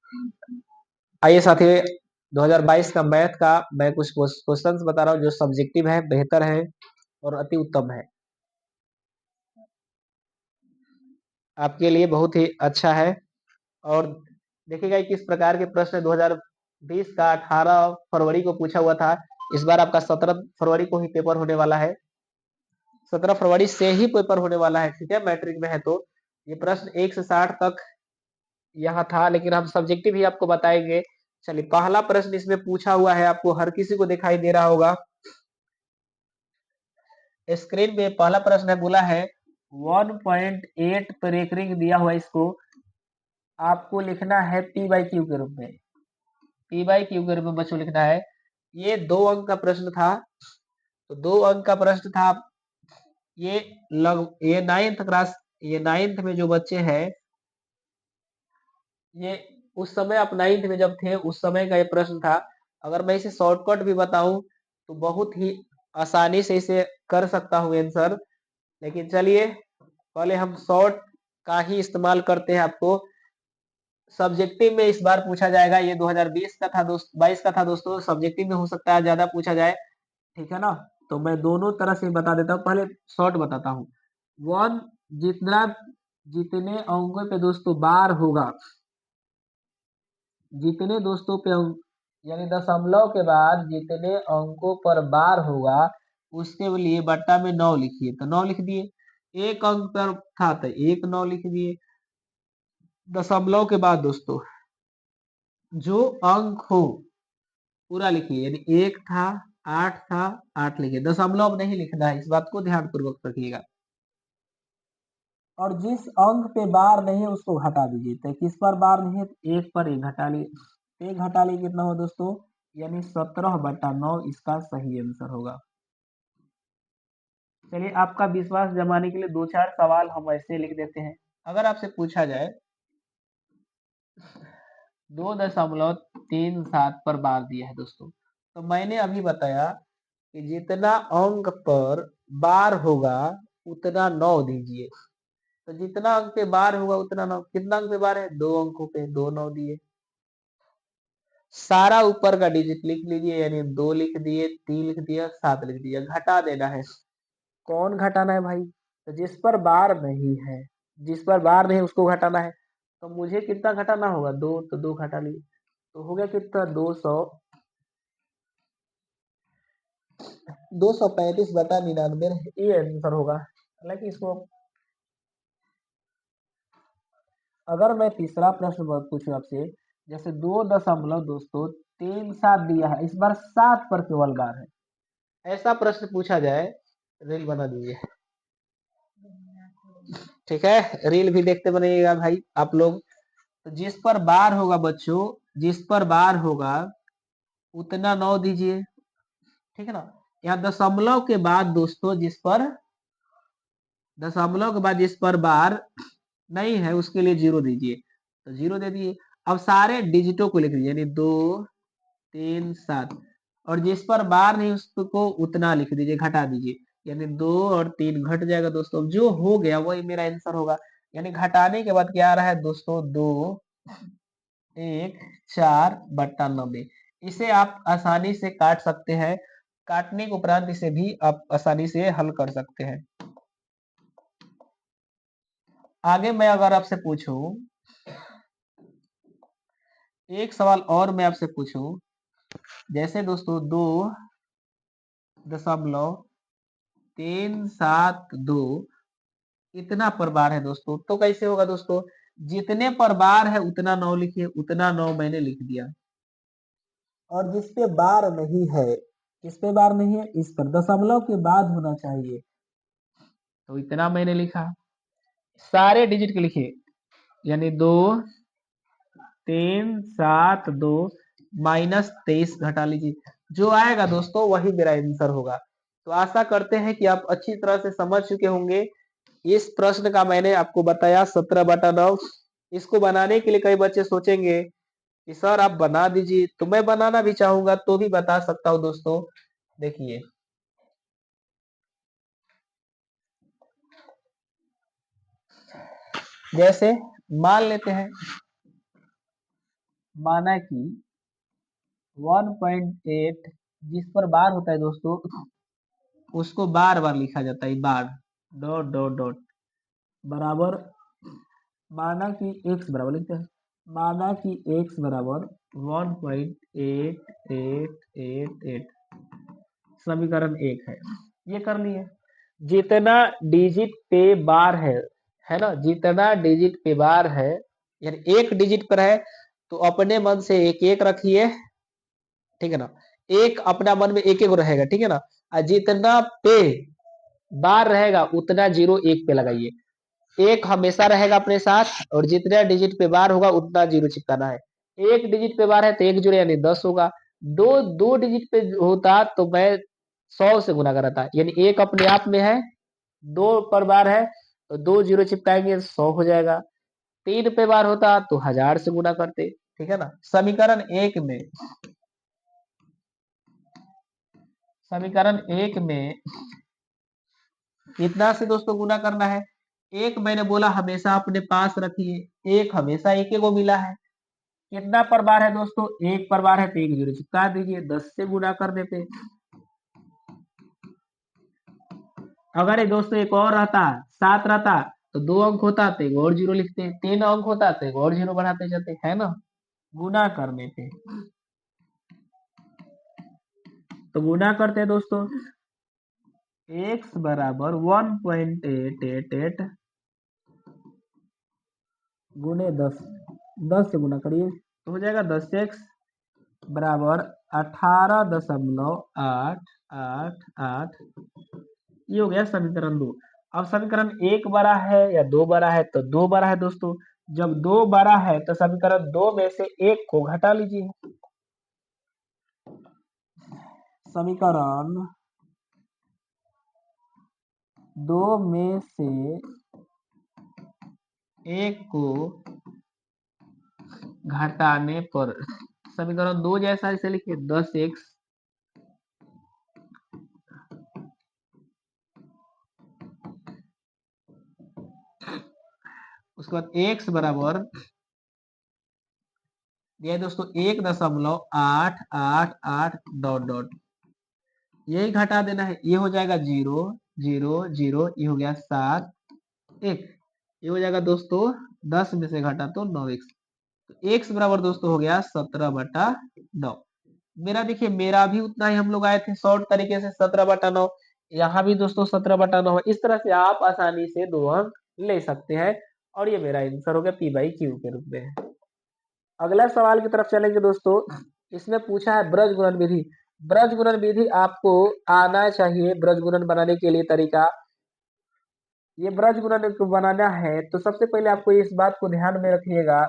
आइए साथियों, 2022 का मैथ का मैं कुछ क्वेश्चंस बता रहा हूँ जो सब्जेक्टिव है, बेहतर है और अति उत्तम है। आपके लिए बहुत ही अच्छा है। और देखिएगा किस प्रकार के प्रश्न 2020 का 18 फरवरी को पूछा हुआ था। इस बार आपका 17 फरवरी को ही पेपर होने वाला है। 17 फरवरी से ही पेपर होने वाला है, ठीक है, मैट्रिक में है तो। ये प्रश्न 1 से 60 तक यहाँ था, लेकिन हम सब्जेक्टिव ही आपको बताएंगे। चलिए, पहला प्रश्न इसमें पूछा हुआ है, आपको हर किसी को दिखाई दे रहा होगा स्क्रीन पे। पहला प्रश्न है, बोला है 1.8 पर एक रिंग दिया हुआ, इसको आपको लिखना है P/Q के रूप में। P/Q के रूप में बच्चों लिखना है। ये 2 अंक का प्रश्न था, तो 2 अंक का प्रश्न था। ये नाइन्थ क्लास, ये नाइन्थ में जो बच्चे हैं, ये उस समय आप नाइन्थ में जब थे उस समय का ये प्रश्न था। अगर मैं इसे शॉर्टकट भी बताऊं तो बहुत ही आसानी से इसे कर सकता हूं आंसर, लेकिन चलिए पहले हम शॉर्ट का ही इस्तेमाल करते हैं। आपको सब्जेक्टिव में इस बार पूछा जाएगा। ये 2020 का था दोस्त, 22 का था दोस्तों। सब्जेक्टिव में हो सकता है ज्यादा पूछा जाए, ठीक है ना। तो मैं दोनों तरह से बता देता हूँ, पहले शॉर्ट बताता हूँ। वन, जितना जितने अंकों पे दोस्तों बार होगा, जितने दोस्तों पे अंक यानी दशमलव के बाद जितने अंकों पर बार होगा उसके लिए बट्टा में 9 लिखिए, तो 9 लिख दिए। एक अंक पर था तो एक 9 लिख दिए। दशमलव के बाद दोस्तों जो अंक हो पूरा लिखिए, यानी एक था, 8 था, 8 लिखिए। दशमलव नहीं लिखना है, इस बात को ध्यान पूर्वक रखिएगा। और जिस अंक पे बार नहीं है उसको घटा दीजिए। तो किस पर बार नहीं है, तो एक पर एक घटा लिए। एक घटा लिए कितना हो दोस्तों, यानी 17/9 इसका सही आंसर होगा। चलिए, आपका विश्वास जमाने के लिए 2-4 सवाल हम ऐसे लिख देते हैं। अगर आपसे पूछा जाए 2.37 पर बार दिया है दोस्तों, तो मैंने अभी बताया कि जितना अंक पर बार होगा उतना 9 दीजिए। तो जितना अंक पे बार होगा उतना 9, कितना अंक पे बार है, 2 अंकों पे 2 9 दिए। सारा ऊपर का डिजिट लिख लीजिए, यानी 2 लिख दिए, 3 लिख दिया, 7 लिख दिया। घटा देना है। कौन घटाना है भाई, तो जिस पर बार नहीं है, जिस पर बार नहीं उसको घटाना है। तो मुझे कितना घटाना होगा, 2, तो 2 घटा लिए, तो हो गया कितना, 235/99 ये आंसर होगा। हालांकि इसको अगर मैं तीसरा प्रश्न पूछूं आपसे, जैसे 2.37 दिया है, इस बार 7 पर केवल बार है, ऐसा प्रश्न पूछा जाए, रील बना दीजिए, ठीक है। रील भी देखते बनिएगा भाई आप लोग। तो जिस पर बार होगा बच्चों, जिस पर बार होगा उतना 9 दीजिए, ठीक है ना। यहाँ दशमलव के बाद दोस्तों दशमलव के बाद जिस पर बार नहीं है उसके लिए 0 दीजिए, तो 0 दे दिए। अब सारे डिजिटों को लिख दीजिए, यानी 2 3 7, और जिस पर बार नहीं उसको उतना लिख दीजिए, घटा दीजिए, यानी 2 और 3 घट जाएगा दोस्तों। जो हो गया वही मेरा आंसर होगा। यानी घटाने के बाद क्या आ रहा है दोस्तों, 214/90। इसे आप आसानी से काट सकते हैं। काटने के उपरांत इसे भी आप आसानी से हल कर सकते हैं। आगे मैं अगर आपसे पूछूं, एक सवाल और मैं आपसे पूछूं, जैसे दोस्तों 2.372 इतना पर बार है दोस्तों, तो कैसे होगा दोस्तों, जितने पर बार है उतना 9 लिखिए, उतना 9 मैंने लिख दिया। और जिस पे बार नहीं है, किस पे बार नहीं है, इस पर दशमलव के बाद होना चाहिए, तो इतना मैंने लिखा। सारे डिजिट के लिखिए, यानी 2.372 -23 घटा लीजिए। जो आएगा दोस्तों वही मेरा आंसर होगा। तो आशा करते हैं कि आप अच्छी तरह से समझ चुके होंगे। इस प्रश्न का मैंने आपको बताया 17/9। इसको बनाने के लिए कई बच्चे सोचेंगे कि सर आप बना दीजिए, तो मैं बनाना भी चाहूंगा तो भी बता सकता हूं दोस्तों। देखिए, जैसे मान लेते हैं माना कि 1.8 जिस पर बार होता है दोस्तों उसको बार बार लिखा जाता है, बार डॉट डॉट डॉट बराबर, माना कि x बराबर लिखते हैं, माना कि x बराबर 1.8888, समीकरण 1 है, ये कर लिए। जितना डिजिट पे बार है ना, जितना डिजिट पे बार है यानी एक डिजिट पर है तो अपने मन से एक एक रखिए, ठीक है ना, एक अपना मन में एक एक रहेगा, ठीक है ना, और जितना पे बार रहेगा उतना जीरो एक पे लगाइए, एक हमेशा रहेगा अपने साथ और जितना डिजिट पे बार होगा उतना जीरो चिपकाना है। एक डिजिट पे बार है तो एक जीरो यानी 10 होगा, दो दो डिजिट पे होता तो मैं 100 से गुना कर रहा था, यानी एक अपने आप में है, दो पर बार है तो दो जीरो चिपकाएंगे 100 हो जाएगा, तीन पे बार होता तो 1000 से गुना करते, ठीक है ना। समीकरण एक में कितना से दोस्तों गुना करना है, एक मैंने बोला हमेशा अपने पास रखिए, एक हमेशा एक को मिला है, कितना पर बार है दोस्तों, एक पर बार है तो एक जीरो चिपका दीजिए 10 से गुना करने पे। अगर ये दोस्तों एक और रहता 7 रहता तो 2 अंक होता तो एक और जीरो लिखते, 3 अंक होता तो एक और जीरो बढ़ाते जाते, है ना, गुना करने पे। तो गुना करते हैं दोस्तों, x बराबर 1.888 गुने 10, 10 से गुना करिए तो हो जाएगा 10x बराबर 18.888, ये हो गया समीकरण 2। अब समीकरण 1 बड़ा है या 2 बड़ा है, तो 2 बड़ा है दोस्तों, जब 2 बड़ा है तो समीकरण 2 में से 1 को घटा लीजिए, समीकरण 2 में से 1 को घटाने पर समीकरण 2 जैसा इसे लिखिए 10x उसके बाद x बराबर दिया है दोस्तों 1.888 डॉट डॉट, यही घटा देना है, ये हो जाएगा 0 0 0, ये हो गया 7 1, ये हो जाएगा दोस्तों 10 में से घटा तो 9x, तो x बराबर दोस्तों हो गया 17/9। मेरा देखिए मेरा भी उतना ही हम लोग आए थे शॉर्ट तरीके से 17/9, यहाँ भी दोस्तों 17/9 है, इस तरह से आप आसानी से 2 अंक ले सकते हैं और ये मेरा आंसर हो गया p/q के रूप में। अगला सवाल की तरफ चलेंगे दोस्तों, इसमें पूछा है ब्रज गुणन विधि। ब्रज गुणन विधि आपको आना चाहिए, ब्रज गुणन बनाने के लिए तरीका, ये ब्रज गुणन को बनाना है तो सबसे पहले आपको इस बात को ध्यान में रखिएगा,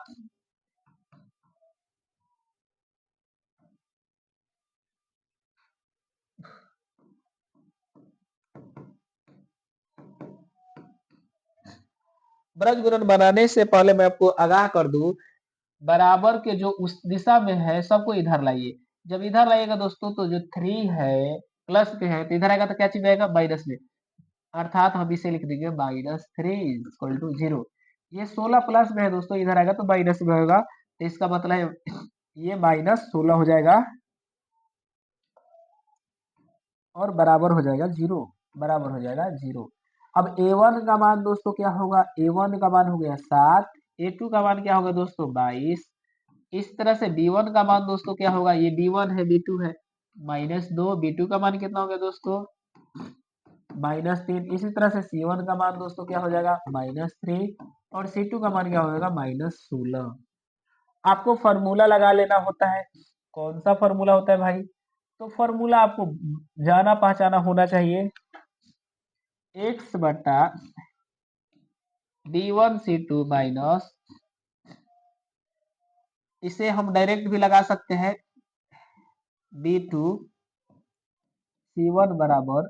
ब्रज गुणन बनाने से पहले मैं आपको आगाह कर दूं, बराबर के जो उस दिशा में है सबको इधर लाइए, जब इधर लाइएगा दोस्तों तो जो 3 है प्लस पे है तो इधर आएगा तो क्या चीज आएगा माइनस में, अर्थात हम इसे लिख देंगे -3 = 0। ये 16 प्लस में है दोस्तों, इधर आएगा तो माइनस में होगा, तो इसका मतलब ये -16 हो जाएगा और बराबर हो जाएगा 0, बराबर हो जाएगा 0। अब a1 का मान दोस्तों क्या होगा, a1 का मान हो गया 7, a2 का मान क्या होगा दोस्तों 22, इस तरह से b1 का मान दोस्तों क्या होगा, ये b1 है b2 है -2, b2 का मान कितना हो गया दोस्तों -3, इसी तरह से c1 का मान दोस्तों क्या हो जाएगा -3 और c2 का मान क्या हो जाएगा -16। आपको फॉर्मूला लगा लेना होता है, कौन सा फॉर्मूला होता है भाई, तो फॉर्मूला आपको जाना पहचाना होना चाहिए, x बटा b1c2 माइनस, इसे हम डायरेक्ट भी लगा सकते हैं b2c1 बराबर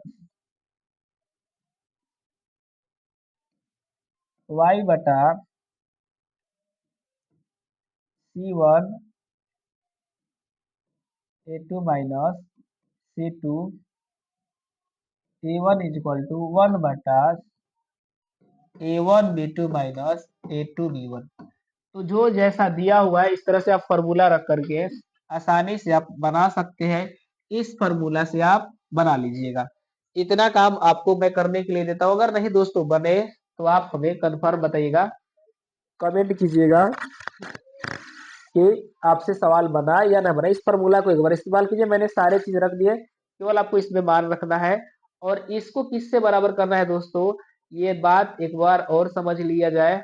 y बटा c1 a2 minus c2 a1 = 1 बटा a1 b2 minus a2 b1। तो जो जैसा दिया हुआ है इस तरह से आप फॉर्मूला रख करके आसानी से आप बना सकते हैं। इस फॉर्मूला से आप बना लीजिएगा। इतना काम आपको मैं करने के लिए देता हूँ। अगर नहीं दोस्तों बने तो आप हमें कन्फर्म बताइएगा, कमेंट कीजिएगा कि आपसे सवाल बना या ना बना। इस फॉर्मूला को एक बार इस्तेमाल कीजिए। मैंने सारे चीज रख दिए, केवल आपको इसमें मान रखना है। और इसको किससे बराबर करना है दोस्तों, ये बात एक बार और समझ लिया जाए।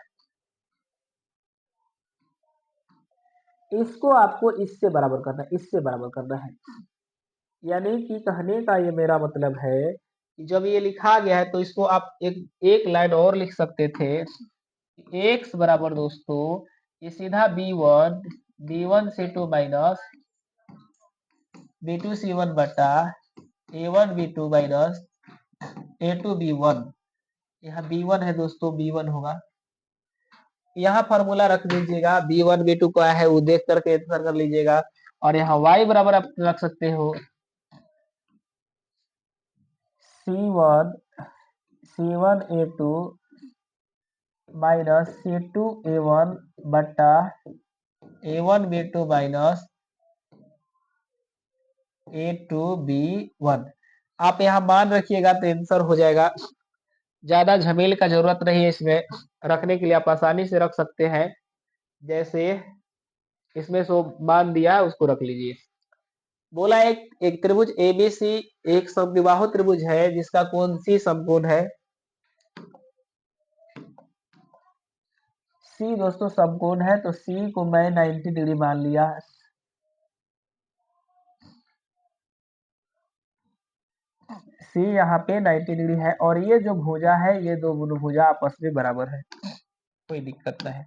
इसको आपको इससे बराबर करना है, इससे बराबर करना है। यानी कि कहने का ये मेरा मतलब है कि जब ये लिखा गया है तो इसको आप एक लाइन और लिख सकते थे। x बराबर दोस्तों ये सीधा b1 c2 minus b2 c1 बटा a1 b2 minus a2 b1। यहाँ b1 है दोस्तों, b1 होगा। यहाँ फॉर्मूला रख दीजिएगा, b1 b2 क्या है वो देख करके आंसर कर लीजिएगा। और यहाँ y बराबर आप रख सकते हो c1 a2 minus c2 a1 बटा a1 b2 minus a2 b1। आप यहाँ मान रखिएगा तो आंसर हो जाएगा। ज्यादा झमेल का जरूरत नहीं है इसमें रखने के लिए, आप आसानी से रख सकते हैं। जैसे इसमें सो मान दिया उसको रख लीजिए। बोला एक त्रिभुज एबीसी एक समद्विबाहु त्रिभुज है जिसका कोण सी समकोण है। सी दोस्तों समकोण है तो सी को मैं 90 डिग्री मान लिया। सी यहाँ पे 90 डिग्री है और ये जो भुजा है ये दो भुजा आपस में बराबर है, कोई दिक्कत नहीं है।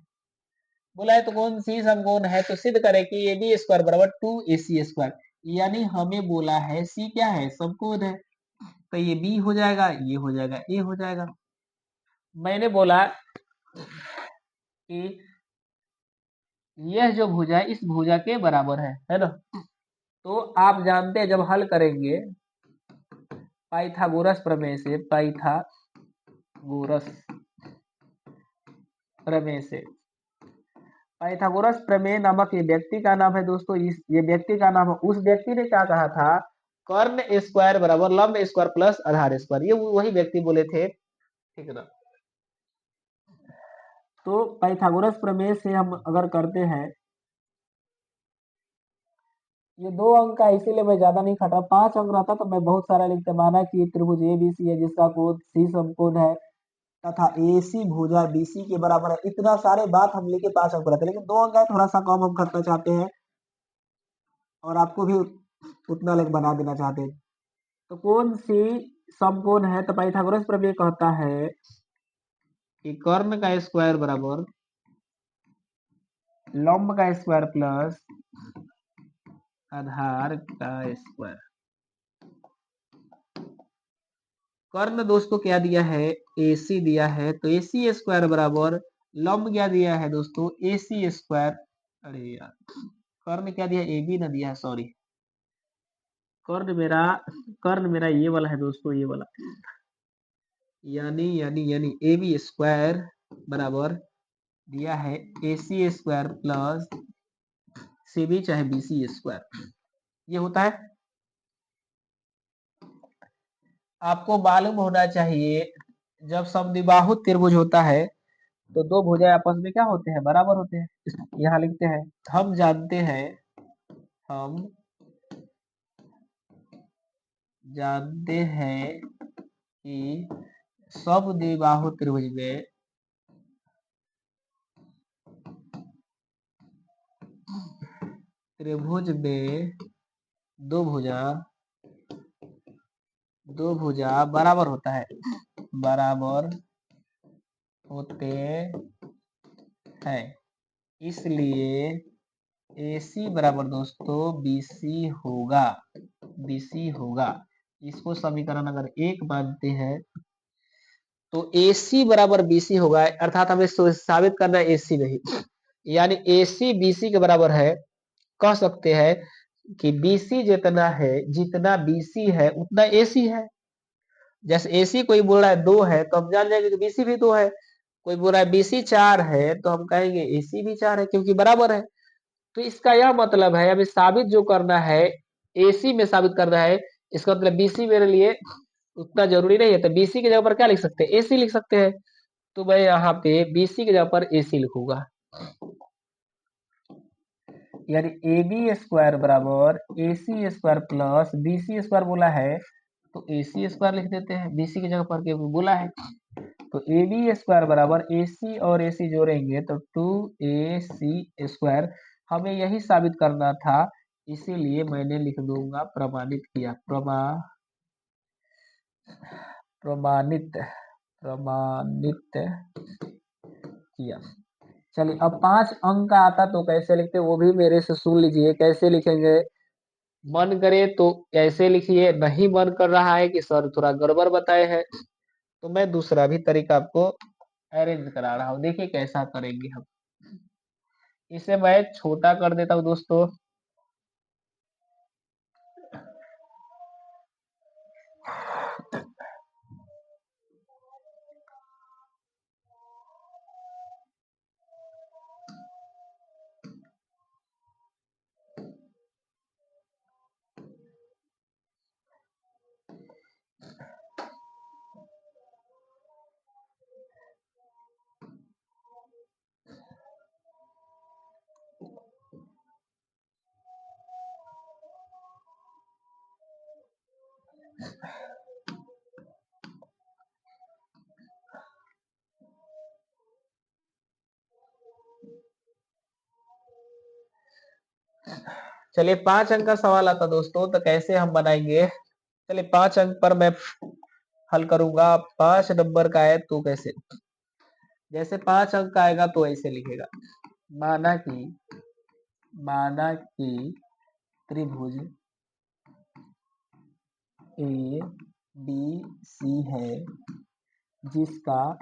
बोला है तो कौन सी समकोण है तो सिद्ध करें कि ए बी स्क्वायर बराबर 2ac स्क्वायर। यानी हमें बोला है सी क्या है, समकोण है। तो ये बी हो जाएगा, ये हो जाएगा, ए हो जाएगा। मैंने बोला कि यह जो भुजा है इस भुजा के बराबर है ना। तो आप जानते हैं जब हल करेंगे पाइथागोरस प्रमेय से, पाइथागोरस प्रमेय से, पाइथागोरस प्रमेय नामक ये व्यक्ति का नाम है दोस्तों। ये व्यक्ति का नाम है, उस व्यक्ति ने क्या कहा था, कर्ण स्क्वायर बराबर लंब स्क्वायर प्लस आधार स्क्वायर। ये वही व्यक्ति बोले थे, ठीक है ना। तो पाइथागोरस प्रमेय से हम अगर करते हैं, ये 2 अंक का इसीलिए मैं ज्यादा नहीं खटा। 5 अंक रहता तो मैं बहुत सारा लिखता। माना कि त्रिभुज एबीसी है जिसका कोण सी समकोण है तथा AC भुजा BC के बराबर है। इतना सारे बात हम लेके 5 अंक रहते, लेकिन 2 अंक है, थोड़ा सा कम हम करना चाहते हैं और आपको भी उतना लेख बना देना चाहते हैं। तो कौन सी समकोण है तो पाइथागोरस प्रमेय कहता है कि कर्ण का स्क्वायर बराबर लंब का स्क्वायर प्लस आधार का स्क्वायर। कर्ण दोस्तों क्या दिया है, AC दिया है तो AC स्क्वायर बराबर लंब क्या दिया है दोस्तों, AC स्क्वायर। अरे यार कर्ण क्या दिया, AB ना दिया है, सॉरी। कर्ण मेरा ये वाला है दोस्तों, ये वाला। यानी यानी यानी AB स्क्वायर बराबर दिया है AC स्क्वायर प्लस CB चाहे BC स्क्वायर। ये होता है। आपको मालूम होना चाहिए जब समद्विबाहु त्रिभुज होता है तो दो भुजाएं आपस में क्या होते हैं, बराबर होते हैं। यहाँ लिखते हैं, हम जानते हैं, हम जानते हैं कि समद्विबाहु त्रिभुज में दो भुजा बराबर होता है, बराबर होते हैं। इसलिए AC बराबर दोस्तों BC होगा, BC होगा। इसको समीकरण अगर 1 मानते हैं तो AC बराबर BC होगा, अर्थात हमें साबित करना है AC नहीं, यानी AC BC के बराबर है। कह सकते हैं कि BC जितना BC है उतना AC है। जैसे AC कोई बोल रहा है 2 है तो हम जान जाएंगे कि BC भी 2 है। कोई बोल रहा है BC 4 है तो हम कहेंगे AC भी 4 है क्योंकि बराबर है। तो इसका यह मतलब है अभी साबित जो करना है AC में साबित करना है, इसका मतलब BC मेरे लिए उतना जरूरी नहीं है, तो BC की जगह पर क्या लिख सकते हैं, AC लिख सकते हैं। तो मैं यहाँ पे BC की जगह पर AC लिखूंगा, यानी AB स्क्वायर बराबर AC square plus BC square बोला है तो AC स्क्वायर लिख देते हैं BC की जगह पर क्योंकि बोला है। तो AB स्क्वायर बराबर AC और AC जोड़ेंगे तो 2AC स्क्वायर, हमें यही साबित करना था, इसीलिए मैंने लिख दूंगा प्रमाणित किया, प्रमाणित प्रमाणित किया। चलिए अब 5 अंक का आता तो कैसे लिखते वो भी मेरे से सुन लीजिए, कैसे लिखेंगे। मन करे तो ऐसे लिखिए, नहीं मन कर रहा है कि सर थोड़ा गड़बड़ बताए हैं तो मैं दूसरा भी तरीका आपको अरेंज करा रहा हूँ, देखिए कैसा करेंगे हम। इसे मैं छोटा कर देता हूँ दोस्तों। चलिए 5 अंक का सवाल आता दोस्तों तो कैसे हम बनाएंगे। चलिए 5 अंक पर मैं हल करूंगा, 5 नंबर का है तो कैसे, जैसे 5 अंक का आएगा तो ऐसे लिखेगा, माना कि त्रिभुज ए बी सी है जिसका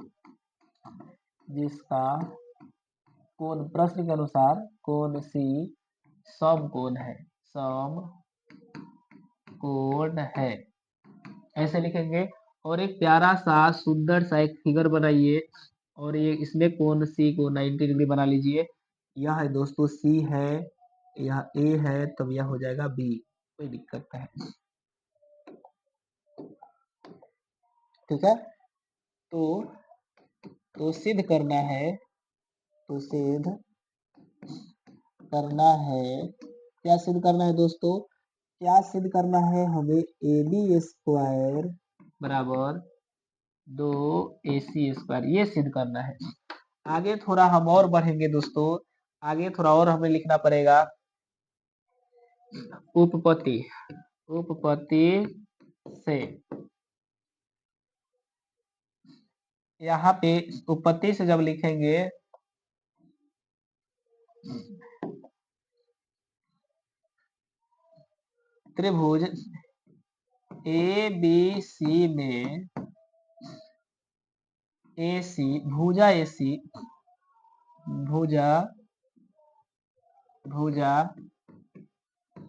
कोण प्रश्न के अनुसार कोण सी समकोण है, समकोण है, ऐसे लिखेंगे। और एक प्यारा सा सुंदर सा एक फिगर बनाइए और ये इसमें कोण सी को 90 डिग्री बना लीजिए। यह है दोस्तों सी है, यह ए है, तब यह हो जाएगा बी, कोई दिक्कत है, ठीक है। तो सिद्ध करना है, तो सिद्ध करना है, क्या सिद्ध करना है दोस्तों, क्या सिद्ध करना है हमें, AB स्क्वायर बराबर 2AC स्क्वायर, ये सिद्ध करना है। आगे थोड़ा हम और बढ़ेंगे दोस्तों, आगे थोड़ा और हमें लिखना पड़ेगा, उपपत्ति से, यहाँ पे उपपत्ति से जब लिखेंगे त्रिभुज ABC में AC भुजा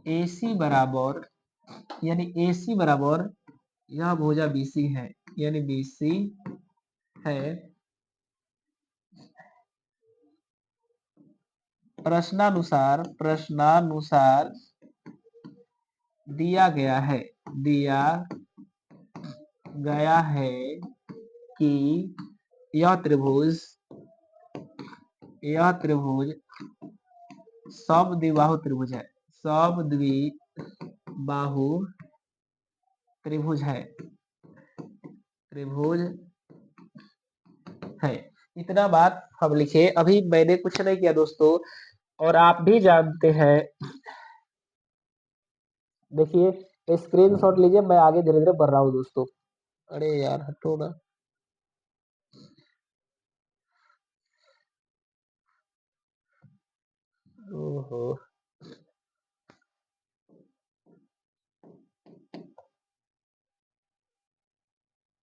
AC बराबर, यानी AC बराबर यह भुजा BC है, यानी BC है, प्रश्नानुसार दिया गया है कि यह त्रिभुज समद्विबाहु त्रिभुज है। इतना बात हम लिखे, अभी मैंने कुछ नहीं किया दोस्तों, और आप भी जानते हैं। देखिए स्क्रीनशॉट लीजिए, मैं आगे धीरे धीरे बढ़ रहा हूँ दोस्तों। अरे यार हटो ना, ओहो,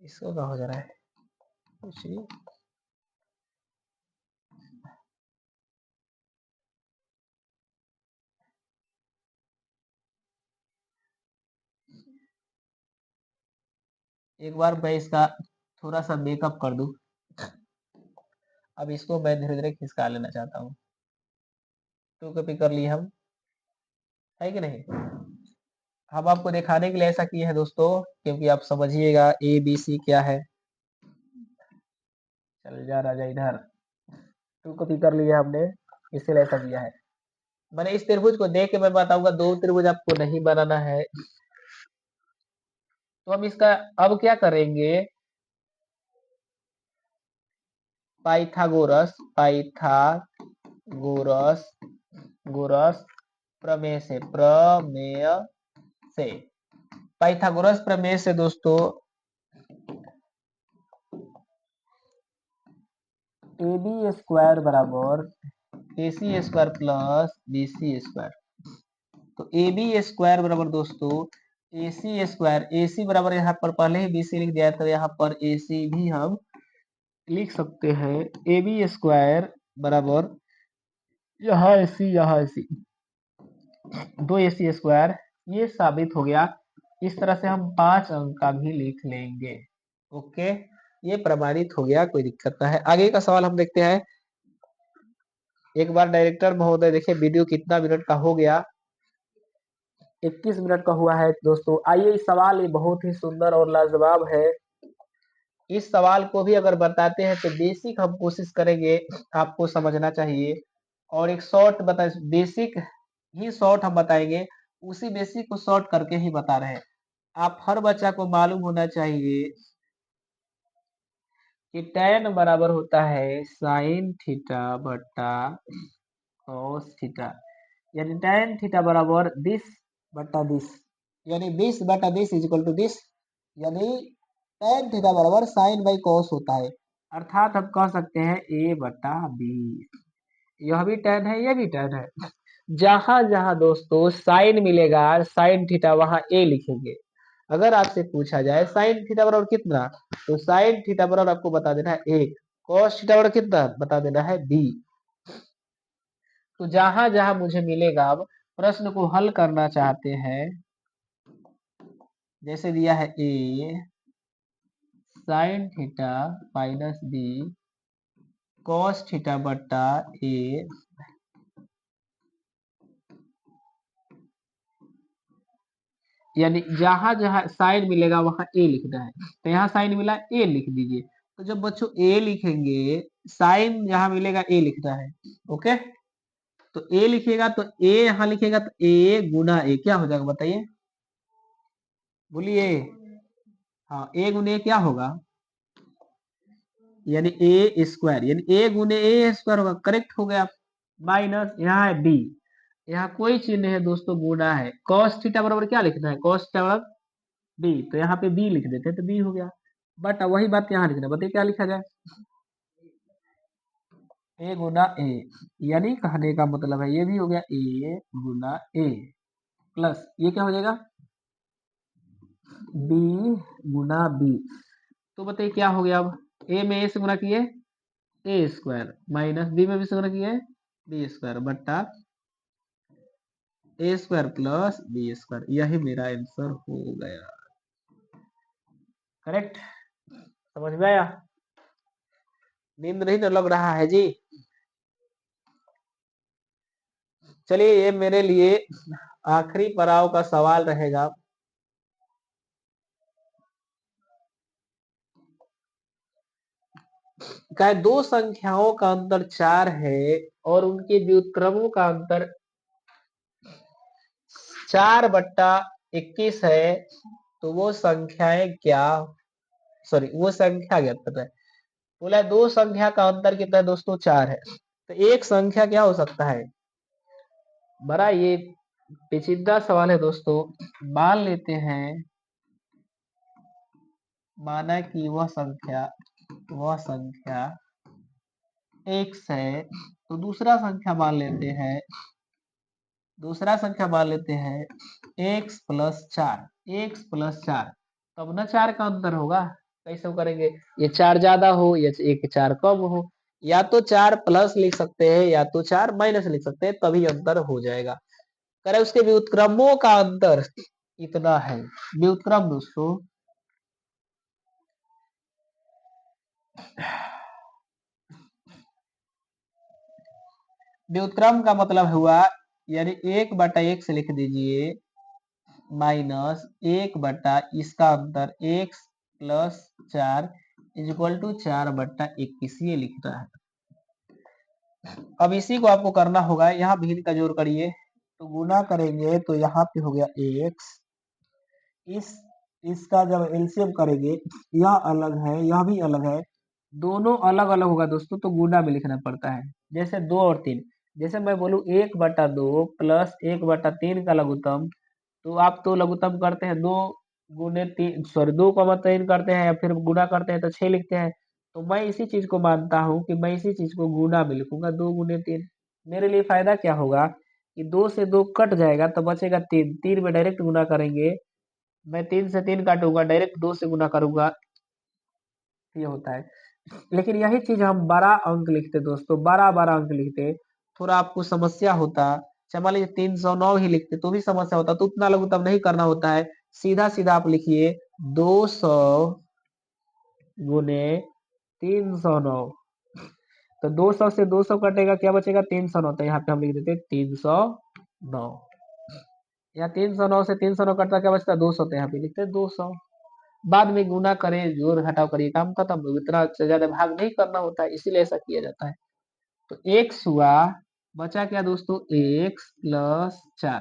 इसको क्या हो जा रहा है, कुछ नहीं। एक बार मैं इसका थोड़ा सा मेकअप कर दूं। अब इसको मैं धीरे धीरे खिसका लेना चाहता हूँ। 2 कॉपी कर ली हम, है कि नहीं? हम आपको दिखाने के लिए ऐसा किए हैं दोस्तों, क्योंकि आप समझिएगा ए बी सी क्या है। चल जा राजा इधर, 2 कॉपी कर लिया हमने, इसलिए ऐसा किया है। मैंने इस त्रिभुज को देख के मैं बताऊंगा, 2 त्रिभुज आपको नहीं बनाना है। तो हम इसका अब क्या करेंगे, पाइथागोरस गोरस प्रमेय से पाइथागोरस प्रमेय से दोस्तों ए बी स्क्वायर बराबर A C square plus B C square. तो ए बी स्क्वायर बराबर दोस्तों ए सी स्क्वायर, ए सी बराबर यहाँ पर पहले ही बी सी लिख दिया, तो यहाँ पर ए सी भी हम लिख सकते हैं। ए बी स्क्वायर बराबर यहाँ ए सी, यहाँ ए सी, 2 ए सी स्क्वायर, ये साबित हो गया। इस तरह से हम 5 अंक का भी लिख लेंगे। ओके, ये प्रमाणित हो गया, कोई दिक्कत ना है। आगे का सवाल हम देखते हैं। एक बार डायरेक्टर महोदय देखिए वीडियो कितना मिनट का हो गया, 21 मिनट का हुआ है दोस्तों। आइए, इस सवाल ये बहुत ही सुंदर और लाजवाब है। इस सवाल को भी अगर बताते हैं तो बेसिक हम कोशिश करेंगे, आपको समझना चाहिए। और एक शॉर्ट बता, बेसिक ही शॉर्ट हम बताएंगे, उसी बेसिक को शॉर्ट करके ही बता रहे हैं। आप हर बच्चा को मालूम होना चाहिए कि tan बराबर होता है साइन थीटा बटा cos थीटा, यानी tan थीटा बराबर दिस बटा दिस, यानी दिस बटा this is equal to this, यानी tan थीटा बराबर साइन बाई cos होता है। अर्थात हम कह सकते हैं a बटा b। यह भी tan है, यह भी tan है। जहां जहां दोस्तों साइन मिलेगा साइन थीटा, वहां a लिखेंगे। अगर आपसे पूछा जाए साइन थीटा बराबर कितना, तो साइन थीटा बराबर आपको बता देना है 1, cos थीटा बराबर कितना बता देना है b। तो जहां जहां मुझे मिलेगा, अब प्रश्न को हल करना चाहते हैं, जैसे दिया है a sine theta minus b cos theta बटा a, यानी जहां जहां साइन मिलेगा वहां ए लिखना है। तो यहाँ साइन मिला, ए लिख दीजिए। तो जब बच्चों ए लिखेंगे, साइन जहां मिलेगा ए लिखना है। ओके, तो ए लिखिएगा तो ए यहाँ लिखेगा, तो ए गुना ए क्या हो जाएगा बताइए, बोलिए। हाँ, ए गुने क्या होगा, यानी ए स्क्वायर, यानी ए गुने ए स्क्वायर होगा, करेक्ट हो गया। माइनस यहाँ है बी, यहाँ कोई चीज नहीं है दोस्तों, गुना है। cos थीटा बराबर क्या लिखना है, cos थीटा बराबर बी, तो यहाँ पे बी लिख देते हैं, तो बी हो गया। बट वही बात यहाँ लिखना, बताइए क्या लिखा जाए, ए गुना ए, यानी कहने का मतलब है ये भी हो गया ए गुना ए, प्लस ये क्या हो जाएगा बी गुना बी। तो बताइए क्या हो गया, अब ए में ए से गुना किए ए स्क्वायर, माइनस बी में भी से गुना किए बी स्क्वायर, बट्टा ए स्क्वायर प्लस बी स्क्वायर, यही मेरा आंसर हो गया। करेक्ट, समझ में आया? नींद नहीं तो लग रहा है जी। चलिए, ये मेरे लिए आखिरी पड़ाव का सवाल रहेगा। क्या है, दो संख्याओं का अंतर 4 है और उनके व्युत्क्रमों का अंतर 4/21 है, तो वो संख्याएं क्या, सॉरी वो संख्या ज्ञात करना है। बोला है दो संख्या का अंतर कितना है दोस्तों, 4 है, तो एक संख्या क्या हो सकता है। बड़ा ये पेचीदा सवाल है दोस्तों। मान लेते हैं, माना कि वह संख्या x है, तो दूसरा संख्या मान लेते हैं x+4, तब ना 4 का अंतर होगा। कैसे करेंगे, ये 4 ज्यादा हो या एक 4 कम हो, या तो 4 प्लस लिख सकते हैं या तो 4 माइनस लिख सकते हैं, तभी अंतर हो जाएगा। करे उसके व्युत्क्रमों का अंतर इतना है। व्युत्क्रम दोस्तों, व्युत्क्रम का मतलब हुआ यानी 1/x लिख दीजिए माइनस 1/, इसका अंतर x प्लस 4 इक्वल टू 4/21 ये लिखना है। अब इसी को आपको करना होगा, यहाँ भिन्न का जोड़ करिए तो गुना करेंगे तो यहाँ पे हो गया x, इसका जब एलसीएम करेंगे यह अलग है यह भी अलग है, दोनों अलग अलग होगा दोस्तों तो गुना में लिखना पड़ता है। जैसे 2 और 3, जैसे मैं बोलूँ 1/2 प्लस 1/3 का लघुत्तम, तो आप तो लघुत्तम करते हैं 2 गुने 3 सॉरी 2,3 करते हैं या फिर गुना करते हैं तो 6 लिखते हैं। तो मैं इसी चीज को मानता हूँ कि मैं इसी चीज को गुना में लिखूंगा 2 गुने 3। मेरे लिए फायदा क्या होगा कि 2 से 2 कट जाएगा तो बचेगा 3, 3 में डायरेक्ट गुना करेंगे, मैं 3 से 3 काटूंगा डायरेक्ट 2 से गुना करूंगा, ये होता है। लेकिन यही चीज हम बड़ा अंक लिखते दोस्तों, बड़ा बड़ा अंक लिखते थोड़ा आपको समस्या होता। अच्छा मान लीजिए 309 ही लिखते तो भी समस्या होता, तो उतना लघुत्तम नहीं करना होता है, सीधा सीधा आप लिखिए 200 गुने 309, तो 200 से 200 कटेगा क्या बचेगा 309, तो यहाँ पे हम लिख देते 309, या 309 से 309 कटता क्या बचता 200, तो यहाँ पे लिखते 200। बाद में गुना करें जोड़ घटाव करिए काम खत्म, इतना से ज्यादा भाग नहीं करना होता है इसीलिए ऐसा किया जाता है। तो x हुआ, बचा क्या दोस्तों x प्लस 4,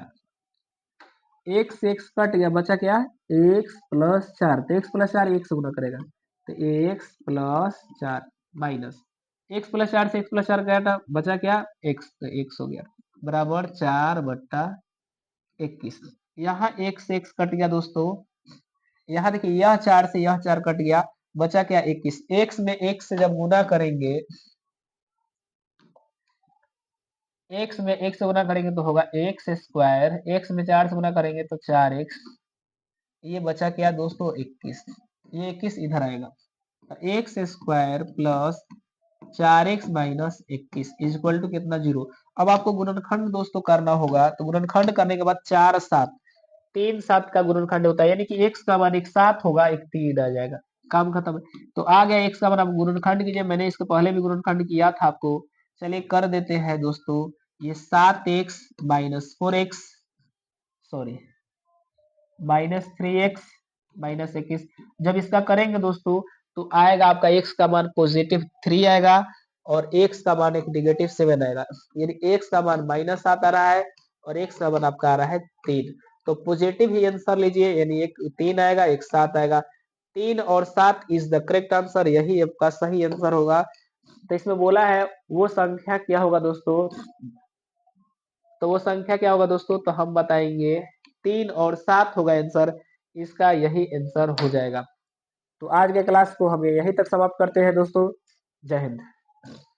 x से x कट गया बचा क्या x प्लस 4, तो x प्लस 4 1 से गुना करेगा तो x plus 4 minus x plus 4 से x प्लस 4 क्या था बचा क्या x, तो x हो गया बराबर 4/21। यहाँ x से x कट गया दोस्तों, यहाँ देखिए यह 4 से यह 4 कट गया, बचा क्या 21, x में x से जब गुना करेंगे, x में x से गुना करेंगे तो होगा x स्क्वायर, x में 4 से गुना करेंगे तो 4x, ये बचा क्या दोस्तों 21, ये 21 इधर आएगा, X square plus 4x minus 21 equal to कितना 0। अब आपको गुणनखंड दोस्तों करना होगा, तो गुणनखंड करने के बाद 4 7 3 7 का गुणनखंड होता है, यानी कि x का मान एक 7 होगा एक 3 आ जाएगा, काम खत्म। तो आ गया x का मान, अब गुणनखंड कीजिए, मैंने इसके पहले भी गुणनखंड किया था आपको, चलिए कर देते हैं दोस्तों, ये 7x minus 4x sorry minus 3x minus 21, जब इसका करेंगे दोस्तों तो आएगा आपका x का मान पॉजिटिव 3 आएगा और x का मान एक नेगेटिव 7 आएगा, यानी x का मान -7 आ रहा है और x का मान आपका आ रहा है 3, तो पॉजिटिव ही आंसर लीजिए, यानी एक 3 आएगा एक 7 आएगा, 3 और 7 इज द करेक्ट आंसर, यही आपका सही आंसर होगा। तो इसमें बोला है वो संख्या क्या होगा दोस्तों, तो वो संख्या क्या होगा दोस्तों, तो हम बताएंगे 3 और 7 होगा आंसर, इसका यही आंसर हो जाएगा। तो आज के क्लास को हम यहीं तक समाप्त करते हैं दोस्तों, जय हिंद।